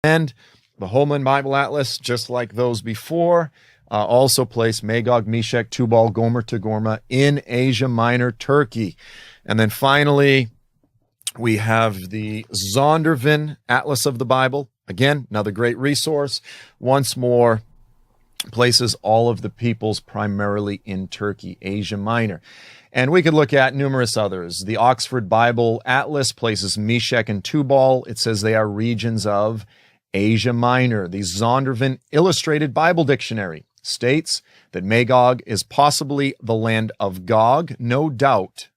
And the Holman Bible Atlas, just like those before, also place Magog, Meshech, Tubal, Gomer, Togarmah in Asia Minor, Turkey. And then finally, we have the Zondervan Atlas of the Bible. Again, another great resource. Once more, places all of the peoples primarily in Turkey, Asia Minor. And we could look at numerous others. The Oxford Bible Atlas places Meshech and Tubal. It says they are regions of Asia Minor. The Zondervan Illustrated Bible Dictionary states that Magog is possibly the land of Gog, no doubt,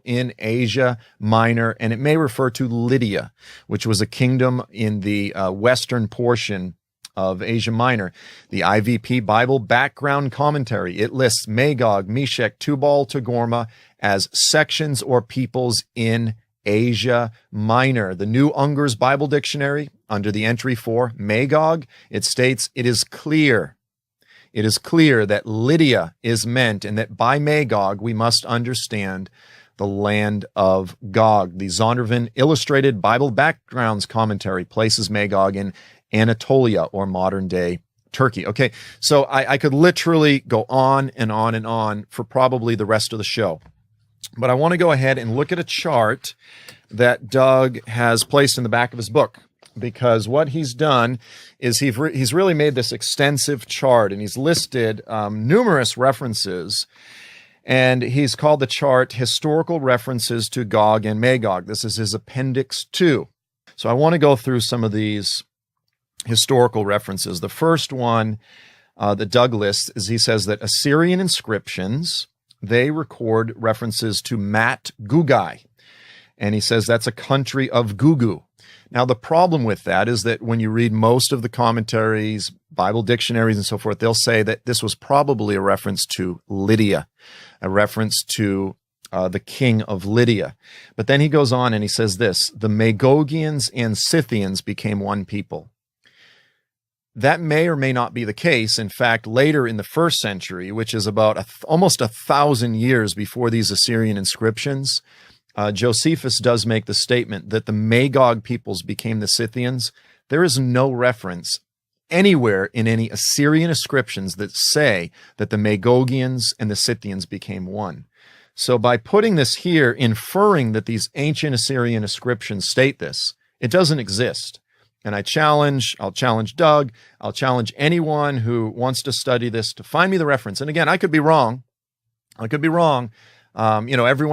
in Asia Minor, and it may refer to Lydia, which was a kingdom in the western portion of Asia Minor. The IVP Bible Background Commentary, it lists Magog, Meshech, Tubal, Togarmah as sections or peoples in Asia Minor. The New Unger's Bible Dictionary, under the entry for Magog, it states, it is clear that Lydia is meant, and that by Magog we must understand the land of Gog. The Zondervan Illustrated Bible Backgrounds Commentary places Magog in Anatolia, or modern-day Turkey. Okay, so I could literally go on and on and on for probably the rest of the show. But I want to go ahead and look at a chart that Doug has placed in the back of his book, because what he's done is he's really made this extensive chart, and he's listed numerous references, and he's called the chart Historical References to Gog and Magog. This is his Appendix 2. So I want to go through some of these historical references. The first one that Doug lists is, he says that Assyrian inscriptions, they record references to Mat Gugai. And he says that's a country of Gugu. Now, the problem with that is that when you read most of the commentaries, Bible dictionaries, and so forth, they'll say that this was probably a reference to Lydia, a reference to the king of Lydia. But then he goes on and he says this: the Magogians and Scythians became one people. That may or may not be the case. In fact, later in the 1st century, which is about almost 1,000 years before these Assyrian inscriptions, Josephus does make the statement that the Magog peoples became the Scythians. There is no reference anywhere in any Assyrian inscriptions that say that the Magogians and the Scythians became one. So by putting this here, inferring that these ancient Assyrian inscriptions state this, it doesn't exist. And I'll challenge Doug, I'll challenge anyone who wants to study this to find me the reference. And again, I could be wrong. Everyone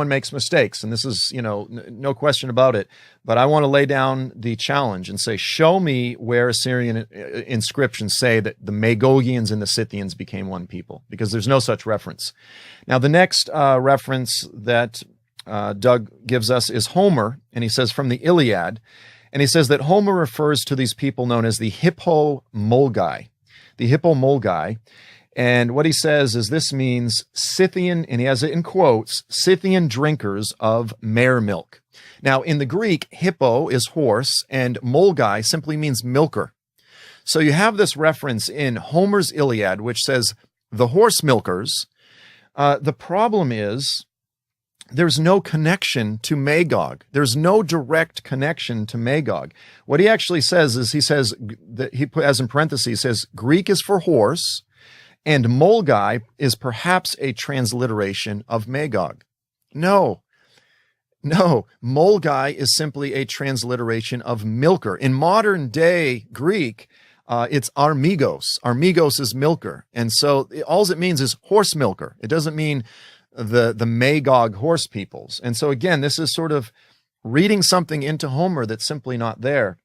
makes mistakes, and this is, no question about it. But I want to lay down the challenge and say, show me where Assyrian inscriptions say that the Magogians and the Scythians became one people, because there's no such reference. Now, the next reference that Doug gives us is Homer, and he says from the Iliad, and he says that Homer refers to these people known as the Hippomolgai. The Hippomolgai. And what he says is this means Scythian, and he has it in quotes, Scythian drinkers of mare milk. Now, in the Greek, hippo is horse, and molgai simply means milker. So you have this reference in Homer's Iliad, which says the horse milkers. The problem is there's no connection to Magog. There's no direct connection to Magog. What he actually says is, he says, that he put as in parentheses, he says Greek is for horse, and Molgai is perhaps a transliteration of Magog. No, Molgai is simply a transliteration of milker. In modern day Greek, it's armigos. Armigos is milker. And so all it means is horse milker. It doesn't mean the Magog horse peoples. And so again, this is sort of reading something into Homer that's simply not there.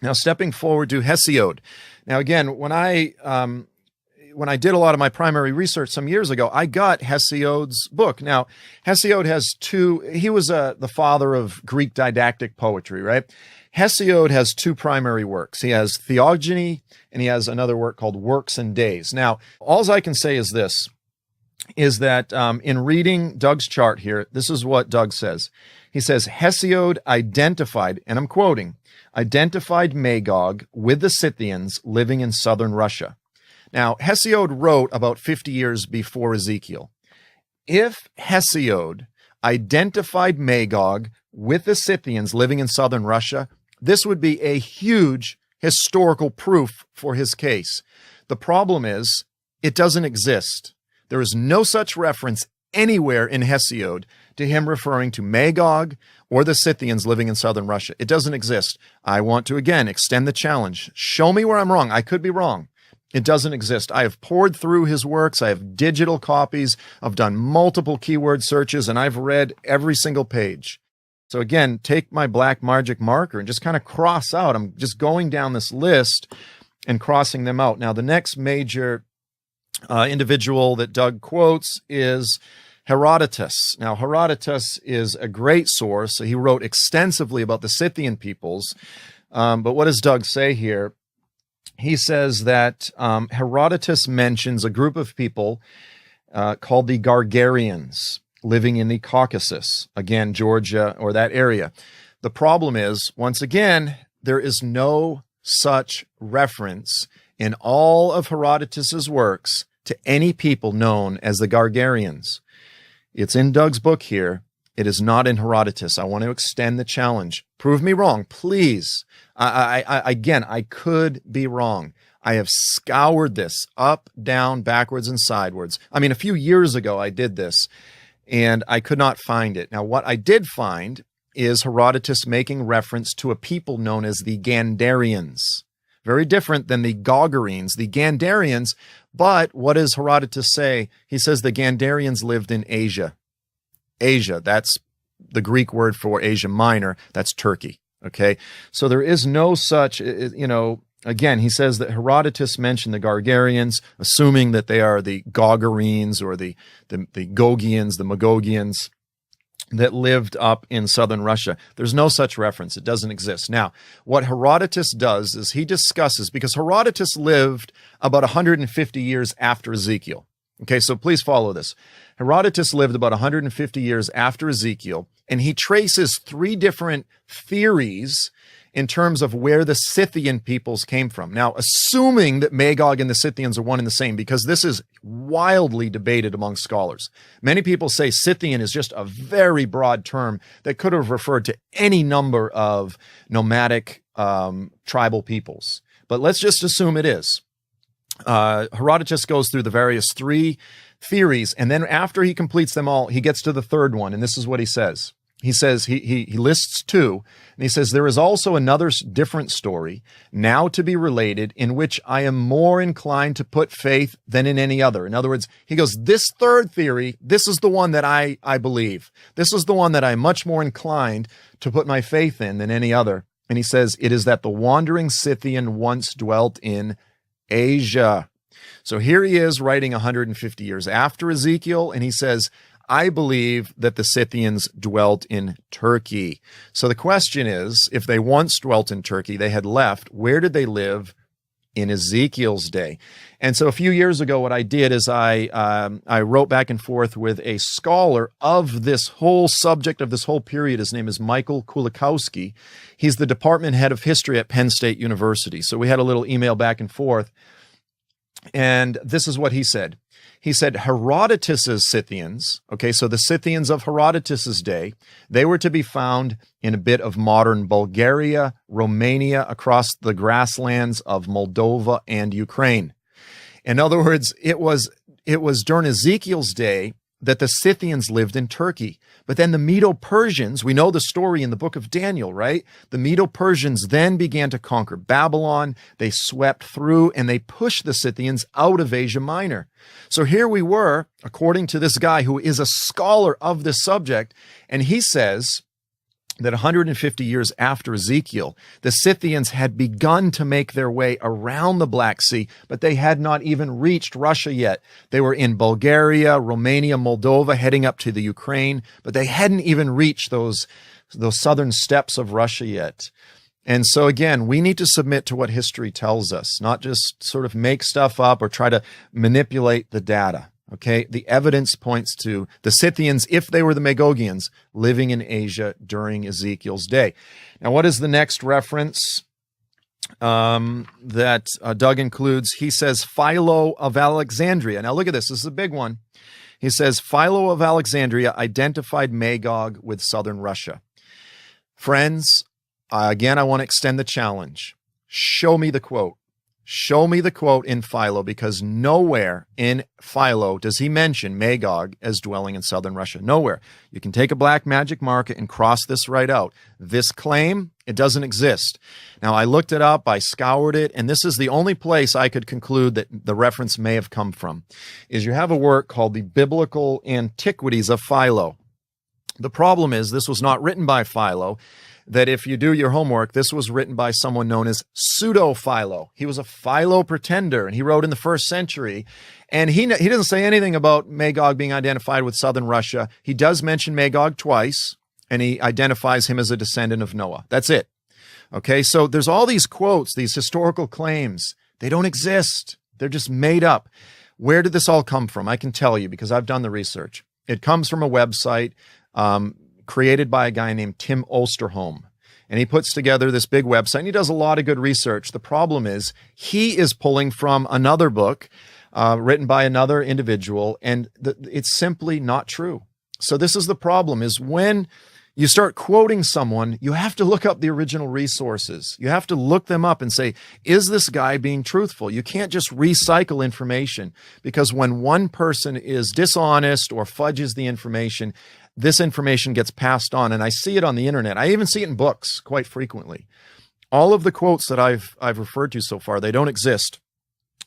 Now, stepping forward to Hesiod. Now, again, when I did a lot of my primary research some years ago, I got Hesiod's book. Now, Hesiod has he was the father of Greek didactic poetry, right? Hesiod has 2 primary works. He has Theogony, and he has another work called Works and Days. Now, all I can say is this, is that in reading Doug's chart here, this is what Doug says. He says, Hesiod identified, and I'm quoting, identified Magog with the Scythians living in southern Russia. Now, Hesiod wrote about 50 years before Ezekiel. If Hesiod identified Magog with the Scythians living in southern Russia, this would be a huge historical proof for his case. The problem is, it doesn't exist. There is no such reference anywhere in Hesiod to him referring to Magog or the Scythians living in southern Russia. It doesn't exist. I want to, again, extend the challenge. Show me where I'm wrong. I could be wrong. It doesn't exist. I have poured through his works. I have digital copies. I've done multiple keyword searches, and I've read every single page. So again, take my black magic marker and just kind of cross out. I'm just going down this list and crossing them out. Now, the next major individual that Doug quotes is Herodotus. Now, Herodotus is a great source. He wrote extensively about the Scythian peoples. But what does Doug say here? He says that Herodotus mentions a group of people called the Gargarians living in the Caucasus, again, Georgia or that area. The problem is, once again, there is no such reference in all of Herodotus's works to any people known as the Gargarians. It's in Doug's book here. It is not in Herodotus. I want to extend the challenge. Prove me wrong, please. Again, I could be wrong. I have scoured this up, down, backwards, and sideways. I mean, a few years ago, I did this, and I could not find it. Now, what I did find is Herodotus making reference to a people known as the Gandarians. Very different than the Gagarenes, the Gandarians. But what does Herodotus say? He says the Gandarians lived in Asia. Asia, that's the Greek word for Asia Minor. That's Turkey. Okay. So there is no such, again, he says that Herodotus mentioned the Gargarians, assuming that they are the Gagarenes or the Gogians, the Magógians that lived up in southern Russia. There's no such reference. It doesn't exist. Now, what Herodotus does is he discusses, because Herodotus lived about 150 years after Ezekiel. Okay, so please follow this. Herodotus lived about 150 years after Ezekiel, and he traces three different theories in terms of where the Scythian peoples came from. Now, assuming that Magog and the Scythians are one and the same, because this is wildly debated among scholars. Many people say Scythian is just a very broad term that could have referred to any number of nomadic tribal peoples. But let's just assume it is. Herodotus goes through the various three theories, and then after he completes them all, he gets to the third one, and this is what he says. He says, he lists two, and he says, there is also another different story now to be related in which I am more inclined to put faith than in any other. In other words, he goes, this third theory, this is the one that I believe. This is the one that I'm much more inclined to put my faith in than any other. And he says, it is that the wandering Scythian once dwelt in Asia. So here he is writing 150 years after Ezekiel, and he says, I believe that the Scythians dwelt in Turkey. So the question is, if they once dwelt in Turkey, they had left, where did they live in Ezekiel's day? And so a few years ago, what I did is I wrote back and forth with a scholar of this whole subject, of this whole period. His name is Michael Kulikowski. He's the department head of history at Penn State University. So we had a little email back and forth. And this is what he said. He said Herodotus's Scythians, okay, so the Scythians of Herodotus's day, they were to be found in a bit of modern Bulgaria, Romania, across the grasslands of Moldova and Ukraine. In other words, it was during Ezekiel's day that the Scythians lived in Turkey. But then the Medo-Persians, we know the story in the book of Daniel, right? The Medo-Persians then began to conquer Babylon. They swept through and they pushed the Scythians out of Asia Minor. So here we were, according to this guy who is a scholar of this subject, and he says that 150 years after Ezekiel, the Scythians had begun to make their way around the Black Sea, but they had not even reached Russia yet. They were in Bulgaria, Romania, Moldova, heading up to the Ukraine, but they hadn't even reached those southern steppes of Russia yet. And so again, we need to submit to what history tells us, not just sort of make stuff up or try to manipulate the data. Okay, the evidence points to the Scythians, if they were the Magógians, living in Asia during Ezekiel's day. Now, what is the next reference that Doug includes? He says Philo of Alexandria. Now, look at this. This is a big one. He says Philo of Alexandria identified Magog with southern Russia. Friends, again, I want to extend the challenge. show me the quote. Show me the quote in Philo, because nowhere in Philo does he mention Magog as dwelling in southern Russia. Nowhere. You can take a black magic marker and cross this right out. This claim, it doesn't exist. Now, I looked it up, I scoured it, and this is the only place I could conclude that the reference may have come from, is you have a work called The Biblical Antiquities of Philo. The problem is this was not written by Philo, that if you do your homework, this was written by someone known as Pseudo-Philo. He was a Philo pretender, and he wrote in the 1st century. And he doesn't say anything about Magog being identified with southern Russia. He does mention Magog twice, and he identifies him as a descendant of Noah. That's it. Okay, so there's all these quotes, these historical claims. They don't exist. They're just made up. Where did this all come from? I can tell you because I've done the research. It comes from a website created by a guy named Tim Osterholm. And he puts together this big website, and he does a lot of good research. The problem is he is pulling from another book written by another individual, and it's simply not true. So this is the problem, is when you start quoting someone, you have to look up the original resources. You have to look them up and say, is this guy being truthful? You can't just recycle information, because when one person is dishonest or fudges the information, this information gets passed on, and I see it on the internet. I even see it in books quite frequently. All of the quotes that I've referred to so far, they don't exist.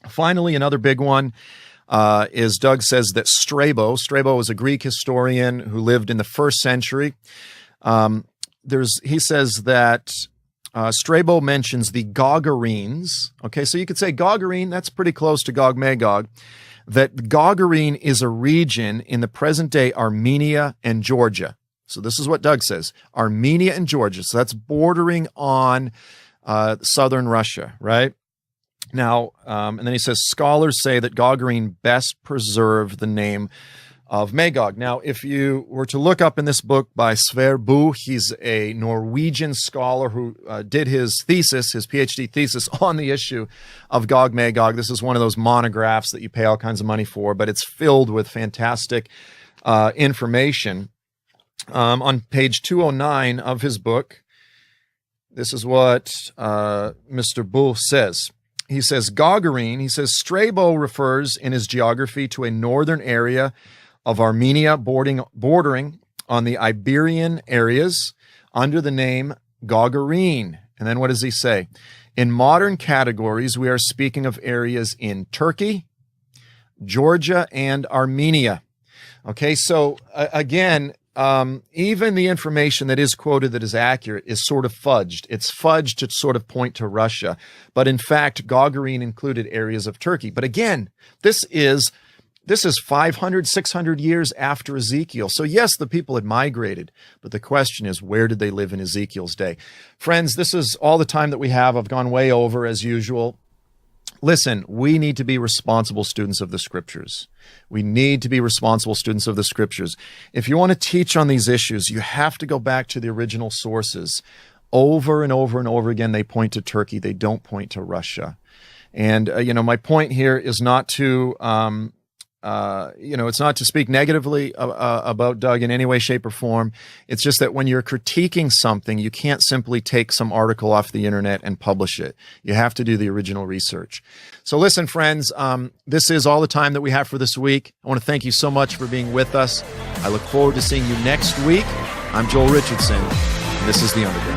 Finally, another big one is Doug says that Strabo was a Greek historian who lived in the 1st century. He says that Strabo mentions the Gagarenes. Okay, so you could say Gagarene, that's pretty close to Gog Magog. That Gagarene is a region in the present-day Armenia and Georgia. So this is what Doug says, Armenia and Georgia. So that's bordering on southern Russia, right? Now, and then he says, scholars say that Gagarene best preserved the name of Magog. Now, if you were to look up in this book by Sverre Bo, he's a Norwegian scholar who did his thesis, his PhD thesis on the issue of Gog Magog. This is one of those monographs that you pay all kinds of money for, but it's filled with fantastic information. On page 209 of his book, this is what Mr. Bo says. He says, Gagarene, he says, Strabo refers in his geography to a northern area of Armenia bordering on the Iberian areas under the name Gagarene. And then what does he say? In modern categories, we are speaking of areas in Turkey, Georgia, and Armenia. Okay, so again, even the information that is quoted that is accurate is sort of fudged. It's fudged to sort of point to Russia. But in fact, Gagarene included areas of Turkey. But again, this is 500, 600 years after Ezekiel. So yes, the people had migrated, but the question is, where did they live in Ezekiel's day? Friends, this is all the time that we have. I've gone way over as usual. Listen, we need to be responsible students of the Scriptures. We need to be responsible students of the Scriptures. If you want to teach on these issues, you have to go back to the original sources. Over and over and over again, they point to Turkey. They don't point to Russia. And, my point here is not to... it's not to speak negatively about Doug in any way, shape, or form. It's just that when you're critiquing something, you can't simply take some article off the internet and publish it. You have to do the original research. So listen, friends, this is all the time that we have for this week. I want to thank you so much for being with us. I look forward to seeing you next week. I'm Joel Richardson, and this is The Underground.